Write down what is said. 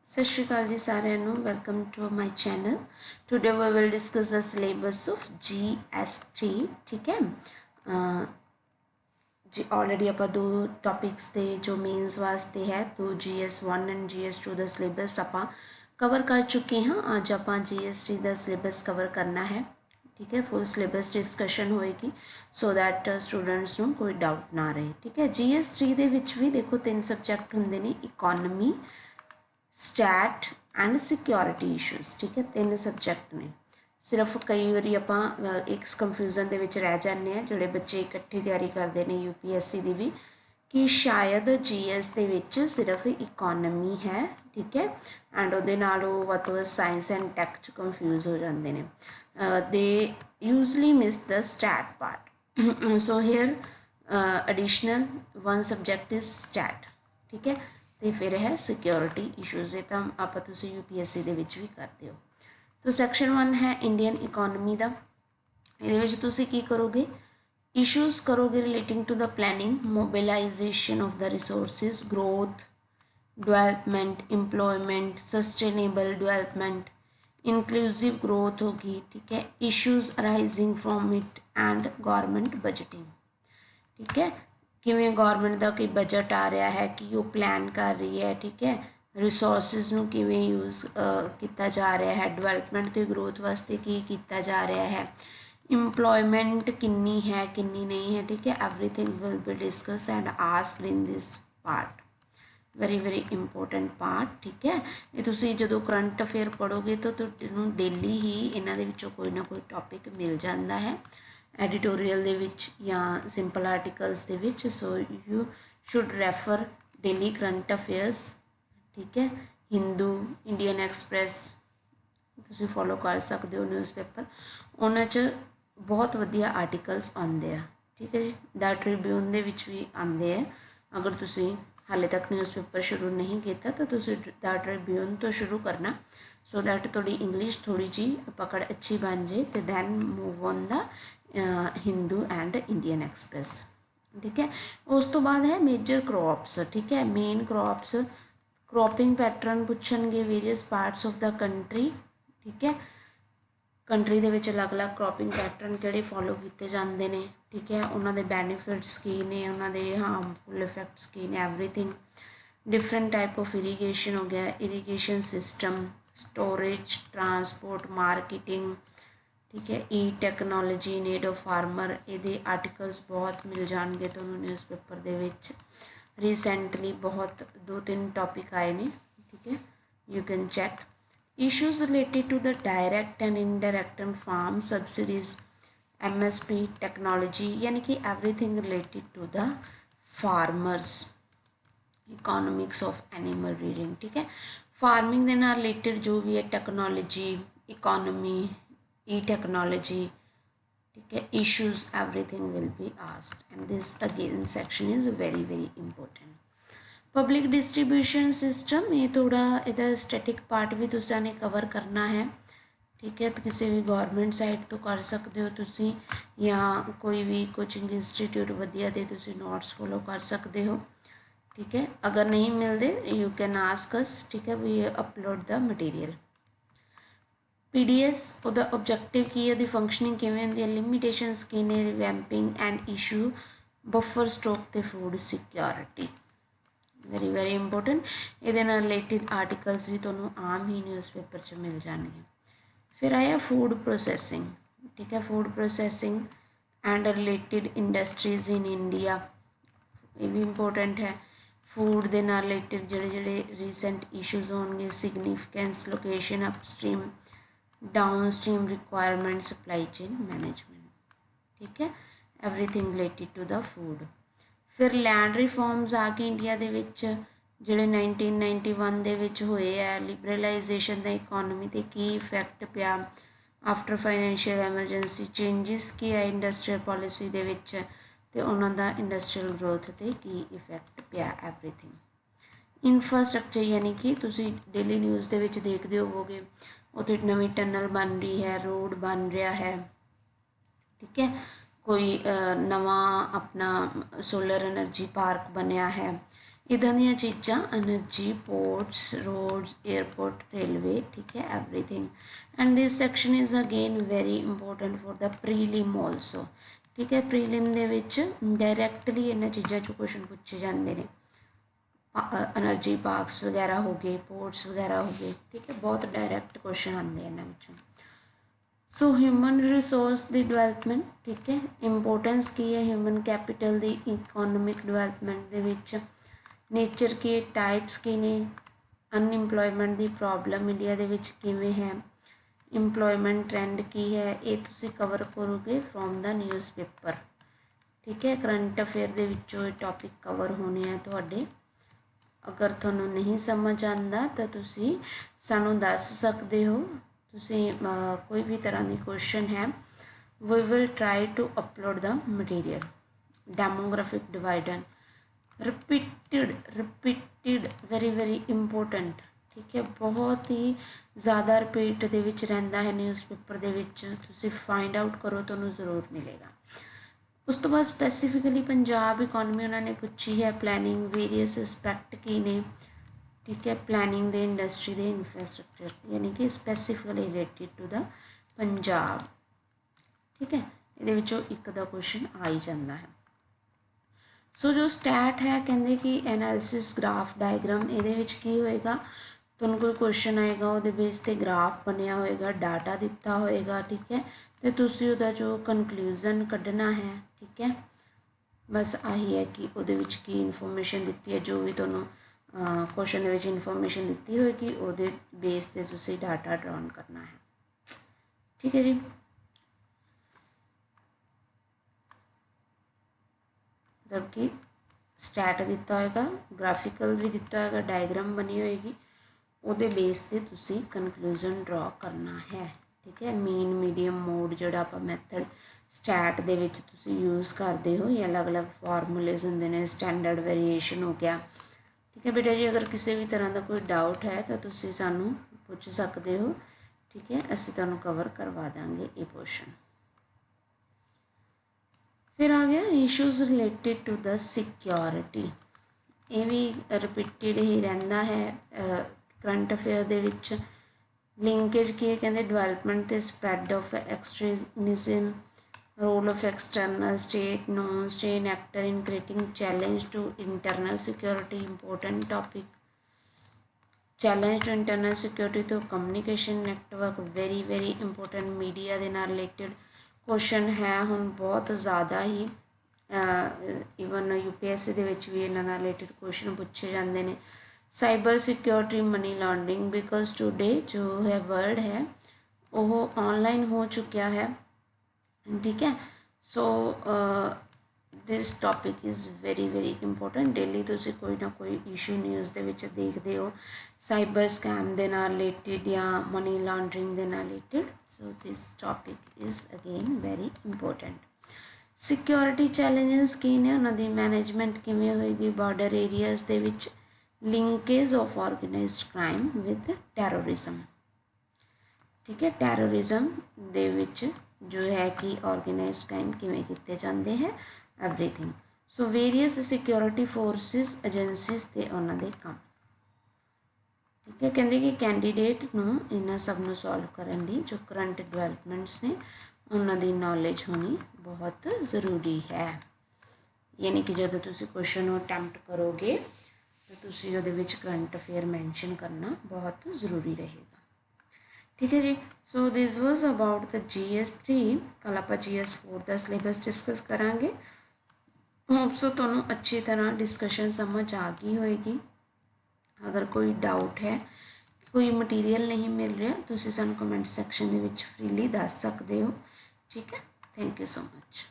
सत श्री अकाल जी सारिਆਂ ਨੂੰ welcome to my channel. Today we will discuss the syllabus of GS3। ठीक है जी ऑलरेडी आप दो टॉपिक्स के जो मेन्स वास्ते है तो GS1 एंड GS2 का सिलेबस आप कवर कर चुके हाँ। अज आप GS3 का सिलेबस कवर करना है। ठीक है, फुल सिलेबस डिस्कशन होएगी सो दैट स्टूडेंट्स को कोई डाउट ना रहे। ठीक है, GS3 के भी देखो 3 सबजैक्ट होंगे ने, economy, stat and security issues. ठीक है, 3 सबजैक्ट ने। सिर्फ कई बार आप एक कंफ्यूजन के रह जाते हैं जोड़े बच्चे इकट्ठी तैयारी करते हैं UPSC की भी, कि शायद GS के सिर्फ इकोनॉमी है। ठीक है, एंड वो मतलब साइंस एंड टैक कंफ्यूज हो जाते हैं। They usually miss the stat part. So here additional one subject is stat. ठीक है, तो फिर है सिक्योरिटी इशूज़। ये तो आप UPSC के भी करते हो। तो सैक्शन 1 है इंडियन इकोनॉमी का। ये की करोगे, इशूज़ करोगे relating to the planning, mobilisation of the resources, growth, development, employment, sustainable development, inclusive growth होगी। ठीक है, issues arising from it and government budgeting. ठीक है, किमें गौरमेंट का कोई बजट आ रहा है कि वो प्लान कर रही है। ठीक है, रिसोर्सिस नूं किमें यूज़ किया जा रहा है, डेवलपमेंट ते ग्रोथ वास्ते की किया जा रहा है, इंप्लॉयमेंट किन्नी है किन्नी नहीं है। ठीक है, everything will be discuss and asked in this part. Very very important part. ठीक है, ये तुसी जो करंट अफेयर पढ़ोगे तो तुहानूं डेली ही इन्हां दे विचों कोई ना कोई टॉपिक मिल जाता है एडिटोरियल दे विच या simple articles they which. So you should refer daily current affairs. ठीक है, हिंदू, इंडियन एक्सप्रैस तुसी फॉलो कर सकते हो, न्यूज़पेपर उन्हां च बहुत वधिया आर्टिकल्स आते हैं। ठीक है जी, द ट्रिब्यून दे विच भी आते हैं। अगर तुसी हाले तक न्यूज़पेपर शुरू नहीं किया तो तुसी द ट्रिब्यून तो शुरू करना सो दैट थोड़ी इंग्लिश थोड़ी जी पकड़ अच्छी बन जाए तो then move on the Hindu and Indian Express. ठीक है, उस तो बाद है मेजर क्रॉप्स। ठीक है, मेन क्रॉप्स, क्रॉपिंग पैटर्न पूछणगे, various parts of the country. ठीक है, कंट्री दे विच अलग अलग क्रॉपिंग पैटर्न किहड़े फॉलो किए जाते हैं। ठीक है, उन्होंने बैनीफिट्स की ने, उन्होंने हार्मफुल इफेक्ट्स की ने, everything. Different type of irrigation हो गया, irrigation system, storage, transport, marketing. ठीक है, ई टैक्नोलॉजी, नीड ऑफ फार्मर, ये आर्टिकल्स बहुत मिल जाएंगे तो न्यूज़पेपर दे विच। रिसेंटली बहुत 2-3 टॉपिक आए ने। ठीक है, you can check. Issues related to the direct and indirect and farm subsidies, MSP, technology, यानी कि everything related to the farmers, economics of animal rearing. ठीक है, फार्मिंग के नाल रिलेटेड जो भी है टैक्नोलॉजी, इकोनॉमी, ई टैक्नोलॉजी। ठीक है, issues everything will be asked and this again section is very very important. Public distribution system, ये थोड़ा इधर स्टैटिक पार्ट भी तुसां कवर करना है। ठीक है, तो किसी भी गौरमेंट साइट तो कर सकते हो तुसी, या कोई भी कोचिंग इंस्टीट्यूट वधिया दे तुसी नोट्स फॉलो कर सकते हो। ठीक है, अगर नहीं मिलते यू कैन आस्क अस। ठीक है, we upload the material. PDS ਉਹਦਾ ऑब्जेक्टिव की है, फंक्शनिंग किमें होंदी है, लिमिटेशनस की ने, revamping and issue, buffer stock ते food security. Very very important. ये रिलेटेड आर्टिकल्स भी तुहानूं आम ही न्यूज़पेपर च मिल जाएंगे। फिर आया फूड प्रोसैसिंग। ठीक है, food processing and related industries in India, ये भी इंपॉर्टेंट है। फूड के नाल रिलेटेड जोड़े जोड़े रीसेंट इशूज़ होंगे, significance, location, upstream, downstream requirement, supply chain management. ठीक है, everything related to the food. फिर लैंड रिफॉर्म्स आ गए इंडिया के जोड़े 1991 दे विच होए है। लिबरलाइजेशन का इकोनॉमी ते की इफैक्ट पिया, आफ्टर फाइनैंशियल एमरजेंसी, चेंजिस की है इंडस्ट्रीयल पॉलिसी दे विच ते उन्हां दा इंडस्ट्रीयल ग्रोथ ते की इफैक्ट पिया, एवरीथिंग। इंफ्रास्ट्रक्चर, यानी कि तुसी डेली न्यूज़ दे विच देखते होवोगे उत्थे नवीं टनल बन रही है, रोड बन रहा है। ठीक है, कोई नवा अपना सोलर एनर्जी पार्क बनया है, इदां ਦੀਆਂ ਚੀਜ਼ਾਂ energy, ports, roads, airport, railway, ठीक है, everything. And this section is again very important for the prelim also, ठीक है। प्रीलिम ਦੇ ਵਿੱਚ डायरैक्टली ਇਹਨਾਂ ਚੀਜ਼ਾਂ 'ਚੋਂ क्वेश्चन पूछे जाते हैं। एनर्जी पार्क्स वगैरह हो गए, पोर्ट्स वगैरह हो गए, ठीक है, बहुत डायरैक्ट क्वेश्चन आते हैं इन्होंने विचों। सो ह्यूमन रिसोर्स की डिवेलपमेंट, ठीक है, इंपोर्टेंस की है ह्यूमन कैपिटल की इकोनॉमिक डिवेलपमेंट दे विच, नेचर के टाइप्स की ने, अनइंप्लॉयमेंट की प्रॉब्लम इंडिया दे विच किवें है, इंप्लॉयमेंट ट्रेंड की है, ये तुसी कवर करोगे फ्रॉम द न्यूज़पेपर, ठीक है। करंट अफेयर दे विचों टॉपिक कवर होने हैं तुहाडे। अगर तुहानूं नहीं समझ आंदा तो तुसी सानूं दस सकदे हो। तुसी कोई भी तरह की क्वेश्चन है, we will try to upload the material. Demographic dividend, repeated very very important, ठीक है, बहुत ही ज़्यादा रिपीट दे विच रहिंदा है न्यूज़पेपर दे विच, तुसी फाइंड आउट करो तुहानूं ज़रूर मिलेगा। उस तो बाद स्पैसीफिकली पंजाब इकोनॉमी उन्होंने पूछी है, प्लैनिंग वेरीअस एस्पैक्ट की ने, ठीक है, प्लैनिंग दे इंडस्ट्री दे इंफ्रास्ट्रक्चर, यानी कि specifically related to the Punjab, ठीक है। ये एक दा क्वेश्चन आ ही जाता है। सो जो स्टैट है कहते कि एनालिसिस ग्राफ डायग्राम, ये की होएगा, तुहानूं कोई क्वेश्चन आएगा वो बेस ते ग्राफ बनया होएगा, डाटा दिता होएगा, ठीक है, तो तुसी उहदा जो कनक्लूजन कढ़ना है, ठीक है, बस आही है कि उहदे विच की इनफॉर्मेशन दी है, जो भी तुहानूं क्वेश्चन दे विच इनफॉर्मेशन दी होएगी उहदे बेस ते तुसी डाटा ड्रॉन करना है, ठीक है जी। जबकि स्टैट दिता होएगा, ग्राफिकल भी दिता होएगा, डायग्राम बनी होएगी, उहदे बेस ते तुसी कनक्लूजन ड्रॉ करना है, ठीक है। मीन मीडियम मोड जोड़ा आप मैथड स्टैट दे विच तुसी यूज़ करते हो, या अलग अलग फॉर्मूलेज होंदे ने, स्टैंडर्ड वेरीएशन हो गया, ठीक है बेटा जी। अगर किसी भी तरह का कोई डाउट है तो तुसी सानू पूछ सकते हो, ठीक है, असीं तुहानूं कवर करवा देंगे ये पोर्शन। फिर आ गया issues related to the security, ये भी रिपीटिड ही रहिंदा है करंट अफेयर दे विच। लिंकेज की है कहते डिवेलपमेंट ते spread of extremism, role of external state non state actor in creating challenge to internal security, important topic. Challenge to internal security तो communication network very very important, media के नाल related question है हुण बहुत ज़्यादा ही, even UPSC दे विच भी इन्हां नाल रिलेटिड क्वेश्चन पूछे जाते हैं। Cyber security, money laundering, because today जो है वर्ल्ड है वो ऑनलाइन हो चुका है, ठीक है। सो this topic is very very important. Daily तुसी कोई ना कोई इशू न्यूज़ दे विच देखते हो, साइबर स्कैम दे नाल रिलेटिड या मनी लॉन्ड्रिंग दे नाल related. So this topic is again very important. Security challenges की ने, उन्हां दी मैनेजमेंट किवें होएगी, बॉर्डर एरियाज़ दे विच linkage of organised crime with terrorism, ठीक है, टैरोरिज्म दे विच जो है कि ऑर्गेनाइज्ड क्राइम किवें कीते जांदे हैं, एवरीथिंग। सो वेरीअस सिक्योरिटी फोर्सिस एजेंसीज ते उन्हां दे काम, ठीक है। कहते कि कैंडीडेट नूं इन्हां सब नूं सॉल्व करन लई जो करंट डिवेलपमेंट्स ने उन्हां दी नॉलेज होनी बहुत ज़रूरी है, यानी कि जदों तुसीं क्वेश्चन नूं अटैम्प्ट करोगे तो तुसीं उहदे विच करंट अफेयर मैंशन करना बहुत ज़रूरी रहेगा, ठीक है जी। So this was about the GS3। कल आप GS4 का सिलेबस डिस्कस करांगे। होप सो तुहानूं अच्छी तरह डिस्कशन समझ आ गई होएगी। अगर कोई डाउट है, कोई मटीरियल नहीं मिल रहा, तुसीं सानूं कमेंट सैक्शन दे विच फ्रीली दस सकते हो, ठीक है। Thank you so much.